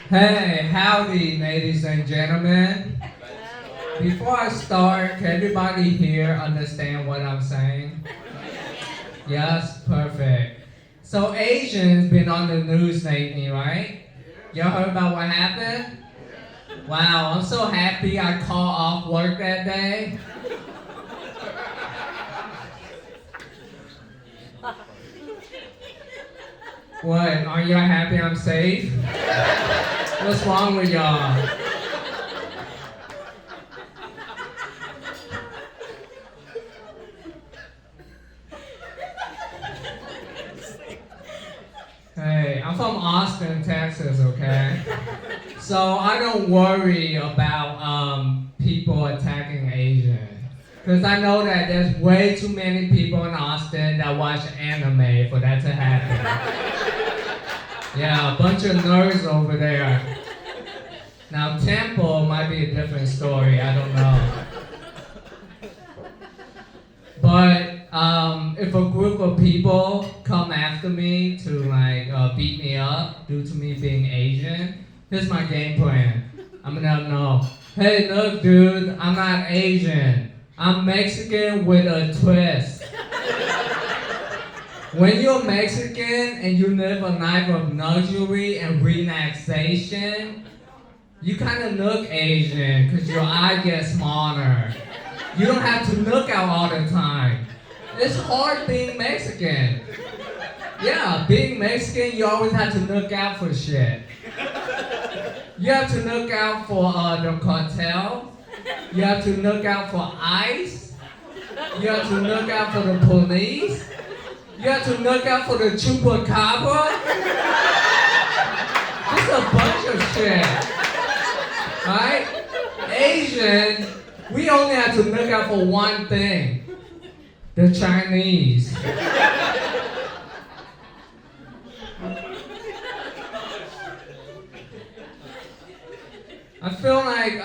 Hey, howdy, ladies and gentlemen. Before I start, can everybody here understand what I'm saying? Yes, perfect. So Asians been on the news lately, right? Y'all heard about what happened? Wow, I'm so happy I called off work that day. What, aren't y'all happy I'm safe? What's wrong with y'all? Hey, I'm from Austin, Texas, okay? So I don't worry about people attacking Asians. Because I know that there's way too many people in Austin that watch anime for that to happen. Yeah, a bunch of nerds over there. Now Temple might be a different story, I don't know. But if a group of people come after me to beat me up due to me being Asian, here's my game plan. I'm gonna let them know, hey look dude, I'm not Asian. I'm Mexican with a twist. When you're Mexican and you live a life of luxury and relaxation, you kind of look Asian because your eye gets smaller. You don't have to look out all the time. It's hard being Mexican. Yeah, being Mexican, you always have to look out for shit. You have to look out for the cartel. You have to look out for ICE. You have to look out for the police. You have to look out for the chupacabra. Just a bunch of shit. Right? Asian, we only have to look out for one thing. The Chinese. I feel like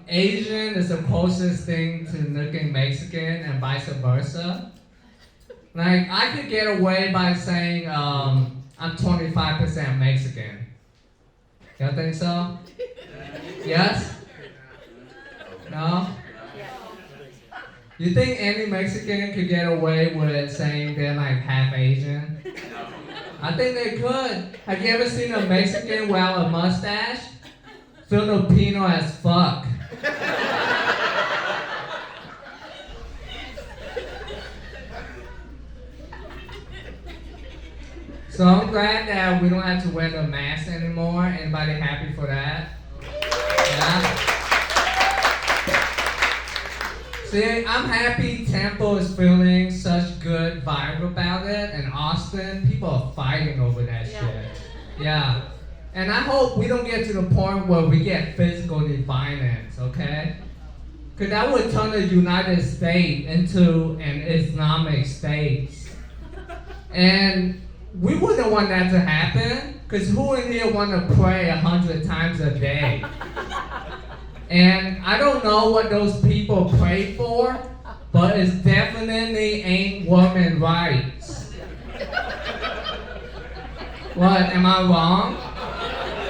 Asian is the closest thing to looking Mexican and vice versa. Like, I could get away by saying I'm 25% Mexican. Y'all think so? Yes? No? You think any Mexican could get away with saying they're like half Asian? I think they could. Have you ever seen a Mexican without a mustache? Filipino as fuck. So I'm glad that we don't have to wear the mask anymore. Anybody happy for that? Yeah? See, I'm happy Temple is feeling such good vibe about it, and Austin, people are fighting over that shit. Yeah. And I hope we don't get to the point where we get physically violent, okay? Because that would turn the United States into an Islamic state. And we wouldn't want that to happen, because who in here want to pray 100 times a day? And I don't know what those people pray for, but it definitely ain't women's rights. What, am I wrong?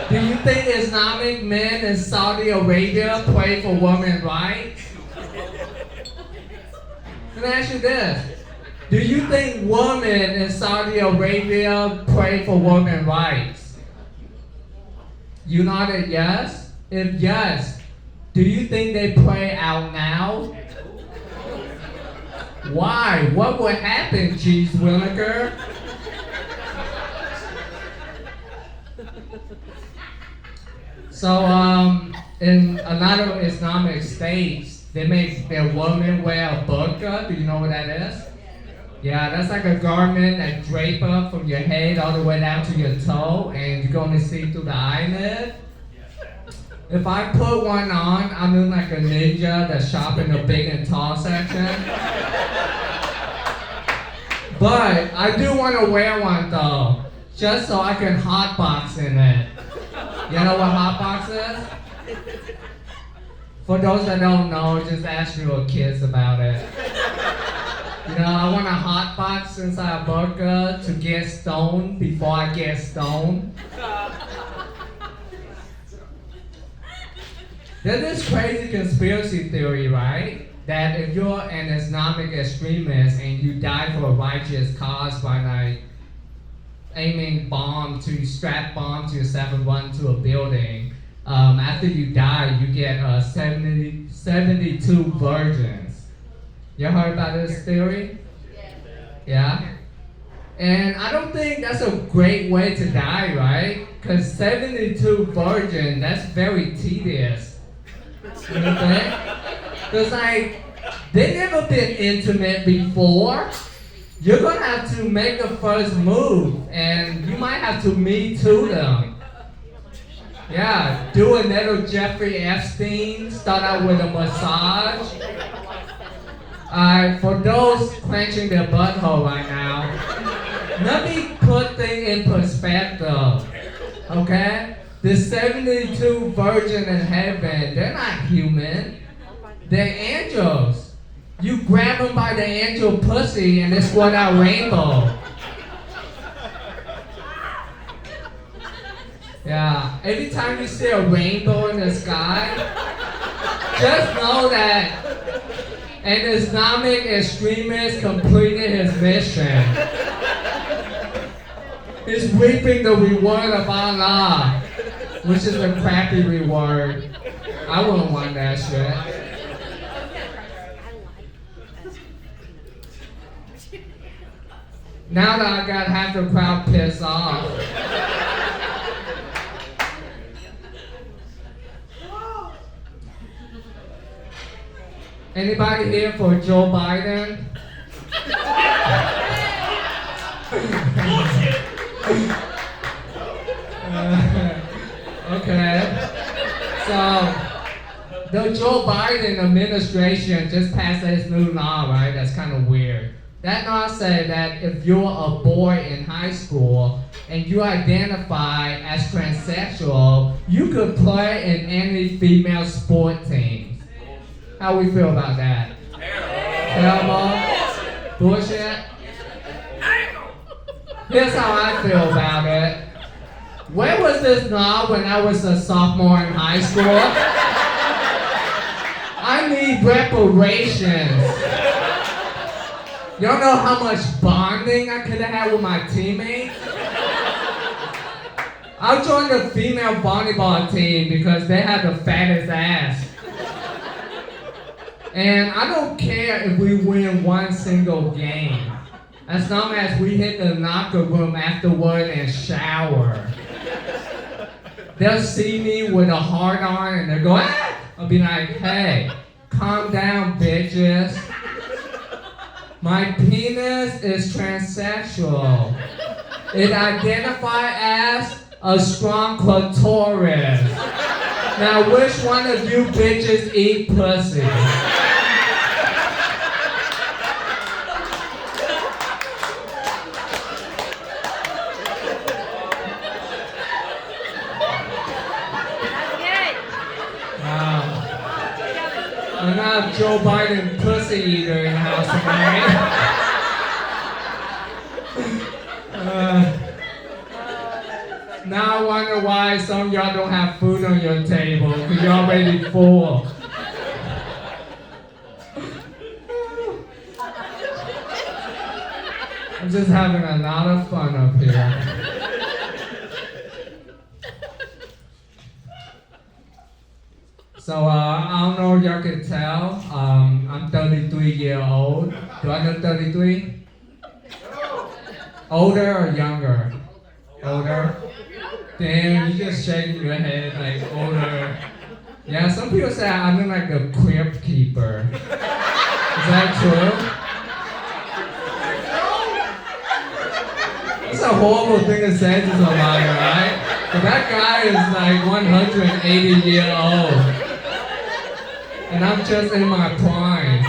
Do you think Islamic men in Saudi Arabia pray for women's rights? Let me ask you this. Do you think women in Saudi Arabia pray for women's rights? You nodded yes? If yes, do you think they pray out now? Why? What would happen, cheese vinegar? So, in a lot of Islamic states, they make their women wear a burqa. Do you know what that is? Yeah, that's like a garment that drape up from your head all the way down to your toe, and you can only see through the eyelid. If I put one on, I look like a ninja that's shopping the big and tall section. But I do want to wear one though, just so I can hotbox in it. You know what hotbox is? For those that don't know, just ask your kids about it. You know, I want a hotbox inside a burger to get stoned before I get stoned. There's this crazy conspiracy theory, right? That if you're an Islamic extremist and you die for a righteous cause by like strap bomb to yourself and run to a building, after you die, you get 72 virgins. You heard about this theory? Yeah? And I don't think that's a great way to die, right? Because 72 virgins, that's very tedious. You know what I'm saying? Because like, they never been intimate before. You're gonna have to make the first move, and you might have to me too them. Yeah, do a little Jeffrey Epstein, start out with a massage. For those clenching their butthole right now, let me put things in perspective, okay? The 72 virgins in heaven, they're not human, they're angels. You grab them by the angel pussy and they squirt out rainbow. Yeah, every time you see a rainbow in the sky, just know that an Islamic extremist completed his mission. He's reaping the reward of Allah, which is a crappy reward. I wouldn't want that shit. Now that I got half the crowd pissed off. Anybody here for Joe Biden? Okay. So, the Joe Biden administration just passed this new law, right? That's kind of weird. That law said that if you're a boy in high school and you identify as transsexual, you could play in any female sport teams. How we feel about that? Terrible? Bullshit? Here's how I feel about it. Where was this law when I was a sophomore in high school? I need reparations. You don't know how much bonding I could have had with my teammates? I'll join the female volleyball team because they have the fattest ass. And I don't care if we win one single game, as long as we hit the locker room afterward and shower. They'll see me with a heart on and they'll go, ah! I'll be like, hey, calm down, bitches. My penis is transsexual. It identifies as a strong clitoris. Now, which one of you bitches eat pussy? I'm not Joe Biden pussy eater in the house tonight. Now I wonder why some of y'all don't have food on your table, because you're already full. I'm just having a lot of fun up here. So I don't know if y'all can tell, I'm 33 years old. Do I look 33? Older or younger? Older? Damn, you just shaking your head like older. Yeah, some people say I look like a crypt keeper. Is that true? That's a horrible thing to say to somebody, right? But that guy is like 180 years old. And I'm just in my prime.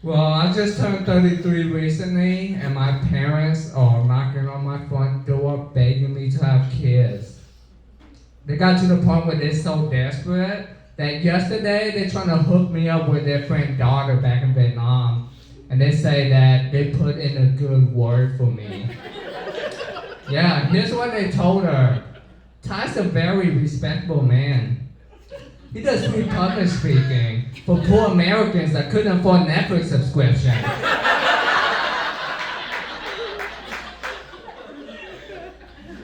Well, I just turned 33 recently, and my parents are knocking on my front door begging me to have kids. They got to the point where they're so desperate that yesterday they're trying to hook me up with their friend's daughter back in Vietnam. And they say that they put in a good word for me. Yeah, here's what they told her. Tai's a very respectable man. He does free public speaking for poor Americans that couldn't afford Netflix subscription.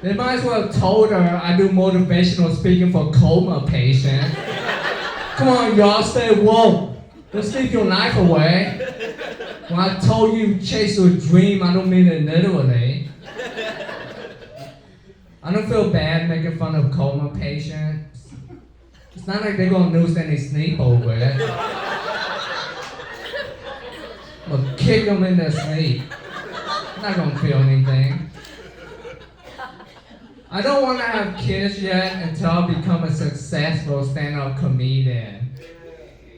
They might as well have told her I do motivational speaking for coma patients. Come on, y'all, stay woke. Don't sneak your knife away. When I told you chase your dream, I don't mean it literally. I don't feel bad making fun of coma patients. It's not like they're gonna lose any sleep over it. I'm gonna kick them in their sleep. I'm not gonna feel anything. I don't want to have kids yet until I become a successful stand-up comedian.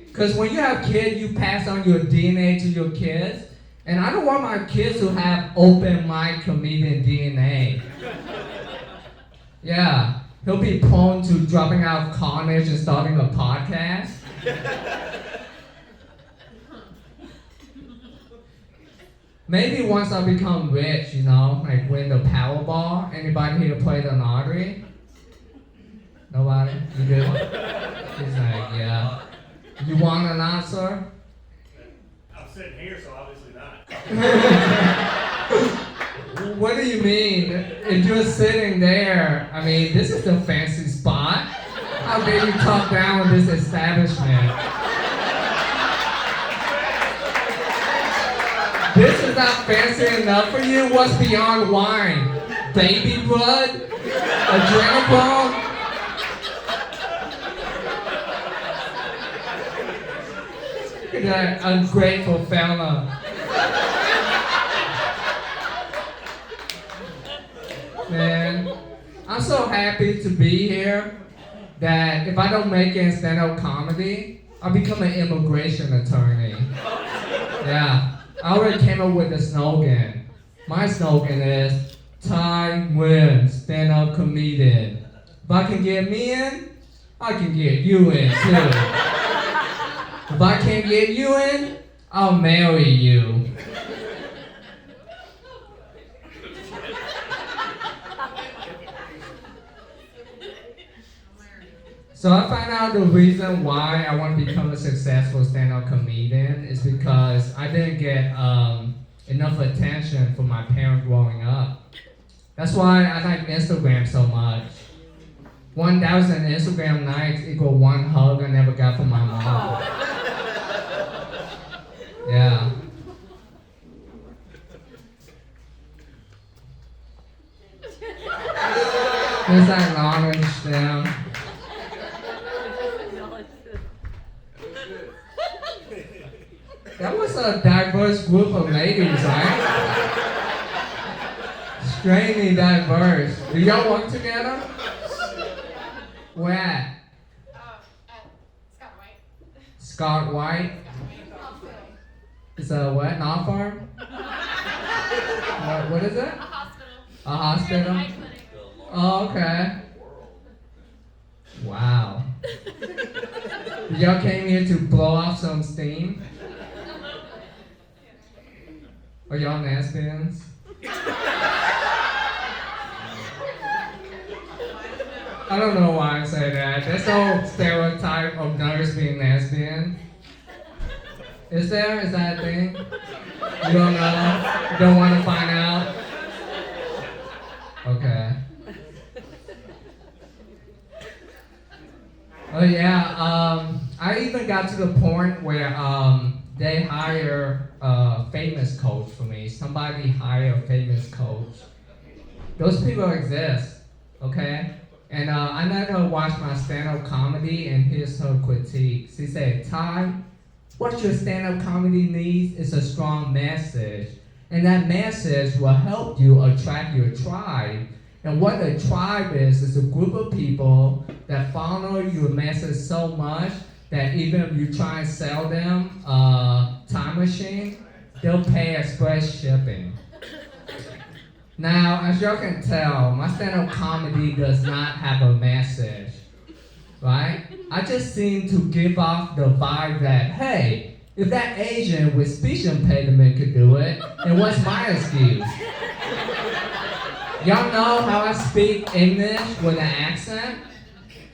Because when you have kids, you pass on your DNA to your kids. And I don't want my kids to have open mic comedian DNA. Yeah, he'll be prone to dropping out of college and starting a podcast. Maybe once I become rich, you know, like win the Powerball. Anybody here play the lottery? Nobody? You do? He's like, yeah. You want an answer? I'm sitting here, so obviously not. What do you mean? If you're sitting there, I mean, this is the fancy spot. How dare you talk down with this establishment? This is not fancy enough for you? What's beyond wine? Baby blood? Adrenochrome? Look at that ungrateful fella. Man, I'm so happy to be here that if I don't make it in stand-up comedy, I'll become an immigration attorney. Yeah. I already came up with a slogan. My slogan is, Tai Nguyen, stand-up comedian. If I can get me in, I can get you in too. If I can't get you in, I'll marry you. So I found out the reason why I want to become a successful stand-up comedian is because I didn't get enough attention from my parents growing up. That's why I like Instagram so much. 1,000 Instagram likes equal one hug I never got from my mom. Yeah. Just acknowledge them. That was a diverse group of ladies, right? Extremely diverse. Do y'all work together? Where at? Scott White. Scott White? It's a what? Not farm? What is it? A hospital. A hospital? Eye clinic. Oh, okay. Wow. Y'all came here to blow off some steam? Are y'all lesbians? I don't know why I say that. There's no stereotype of nerds being lesbian. Is there? Is that a thing? You don't know? You don't want to find out? Okay. Oh yeah, I even got to the point where they hire a famous coach for me. Somebody hire a famous coach. Those people exist, okay? And I let her watch my stand-up comedy, and here's her critique. She said, Tai, what your stand-up comedy needs is a strong message. And that message will help you attract your tribe. And what a tribe is a group of people that follow your message so much that even if you try and sell them a time machine, they'll pay express shipping. Now, as y'all can tell, my stand-up comedy does not have a message, right? I just seem to give off the vibe that, hey, if that Asian with speech impediment could do it, then what's my excuse? Y'all know how I speak English with an accent?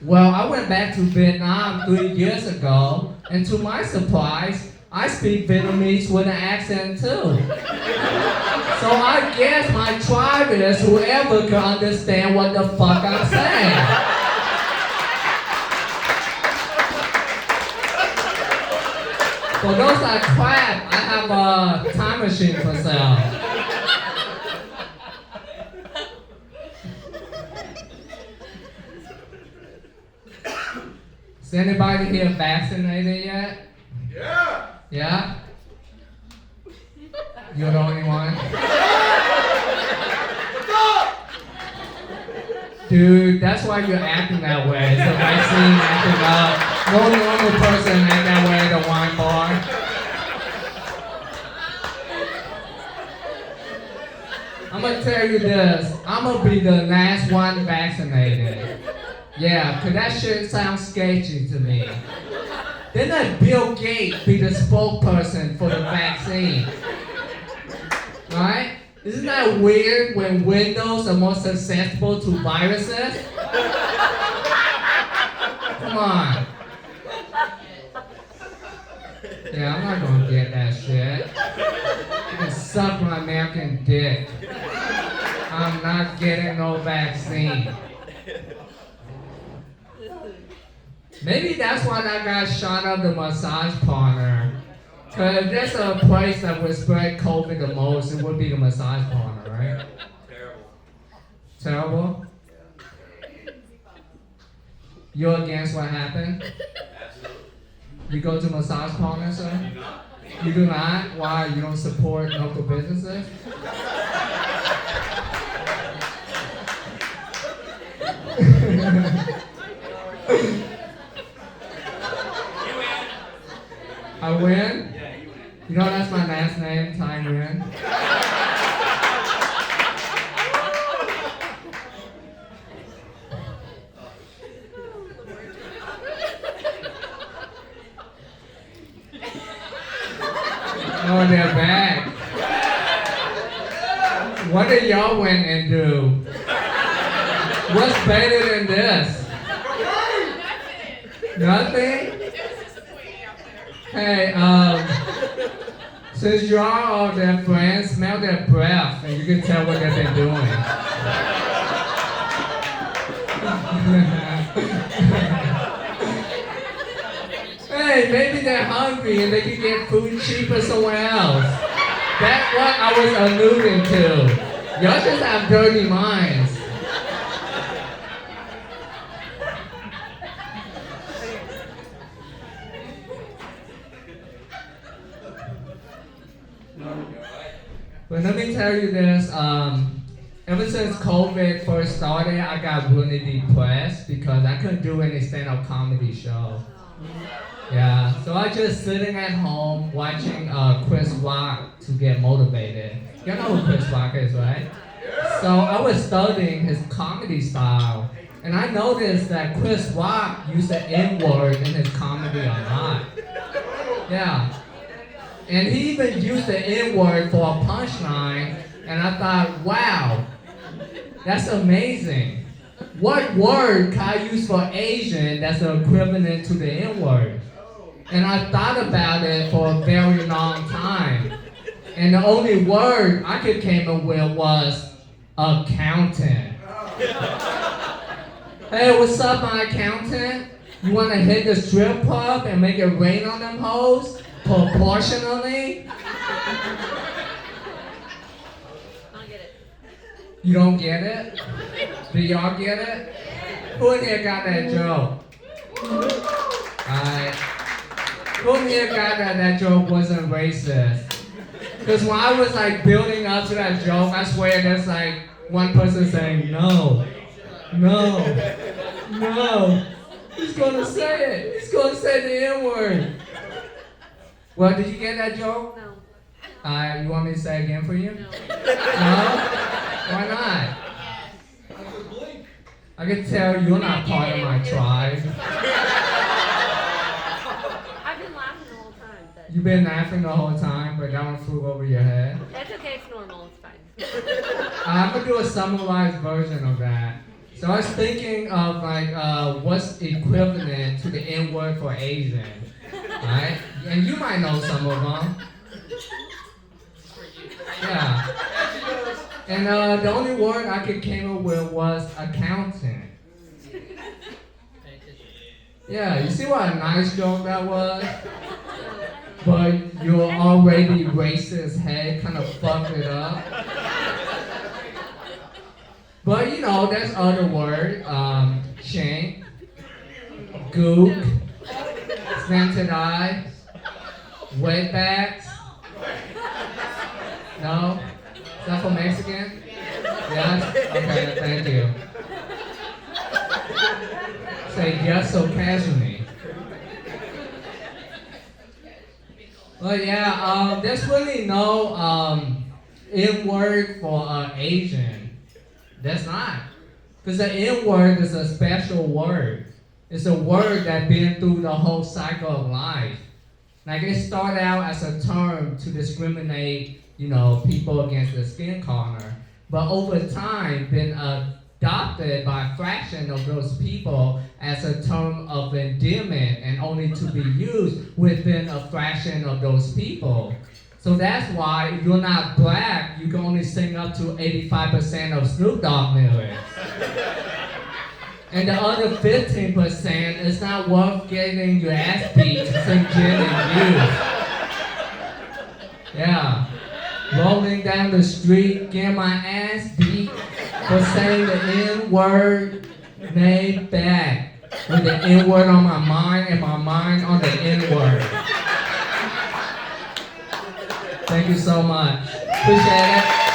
Well, I went back to Vietnam 3 years ago, and to my surprise, I speak Vietnamese with an accent too. So I guess my tribe is whoever can understand what the fuck I'm saying. For those that crap, I have a time machine for sale. Is anybody here vaccinated yet? Yeah. Yeah? You're the only one? Dude, that's why you're acting that way. It's the vaccine acting up. No normal person act that way at a wine bar. I'm gonna tell you this. I'm gonna be the last one vaccinated. Yeah, cause that shit sounds sketchy to me. Then let Bill Gates be the spokesperson for the vaccine. Right? Isn't that weird when Windows are more susceptible to viruses? Come on. Yeah, I'm not gonna get that shit. You can suck my American dick. I'm not getting no vaccine. Maybe that's why that guy shot up the massage parlor. Cause if there's a place that would spread COVID the most, it would be the massage parlor, right? Terrible. Terrible? You're against what happened? Absolutely. You go to massage parlor, sir? Do not. You do not? Why? You don't support local businesses? I win? Yeah, you win. You know that's my last name, Tai Nguyen. Oh, they're back. What did y'all went and do? What's better than this? Nothing? Hey, since you are all their friends, smell their breath and you can tell what they've been doing. Hey, maybe they're hungry and they can get food cheaper somewhere else. That's what I was alluding to. Y'all just have dirty minds. But let me tell you this, ever since COVID first started, I got really depressed because I couldn't do any stand-up comedy show. Yeah, so I just sitting at home watching Chris Rock to get motivated. You know who Chris Rock is, right? So I was studying his comedy style, and I noticed that Chris Rock used the N-word in his comedy a lot. Yeah. And he even used the N-word for a punchline, and I thought, wow, that's amazing. What word can I use for Asian that's equivalent to the N-word? And I thought about it for a very long time. And the only word I could came up with was accountant. Hey, what's up, my accountant? You wanna hit the strip club and make it rain on them hoes? Proportionally? I get it. You don't get it? Do y'all get it? Who in here got that joke? Alright. Who in here got that joke wasn't racist? Because when I was like building up to that joke, I swear there's like one person saying, no, he's gonna say it. He's gonna say the N-word. Well, did you get that joke? No. You want me to say it again for you? No. No? Why not? I can tell you're not part of my tribe. I've been laughing the whole time, but You've been laughing the whole time, but that one flew over your head. that's okay. It's normal. It's fine. I'm gonna do a summarized version of that. So I was thinking of like what's equivalent to the N-word for Asian, right? And you might know some of them. Yeah. And the only word I could came up with was accountant. Yeah, you see what a nice joke that was? But your already racist head kind of fucked it up. But you know, there's other word, shank, gook, slanted eyes, wetbacks. No? Is that for Mexican? Yes? Okay, thank you. Say yes so casually. But yeah, there's really no N-word for Asian. That's not. Because the N-word is a special word. It's a word that's been through the whole cycle of life. Like it started out as a term to discriminate, you know, people against the skin color. But over time, been adopted by a fraction of those people as a term of endearment and only to be used within a fraction of those people. So that's why if you're not black, you can only sing up to 85% of Snoop Dogg lyrics. And the other 15% is not worth getting your ass beat to sing gin and juice. Yeah. Rolling down the street, getting my ass beat for saying the N-word name back. With the N-word on my mind and my mind on the N-word. Thank you so much. Appreciate it.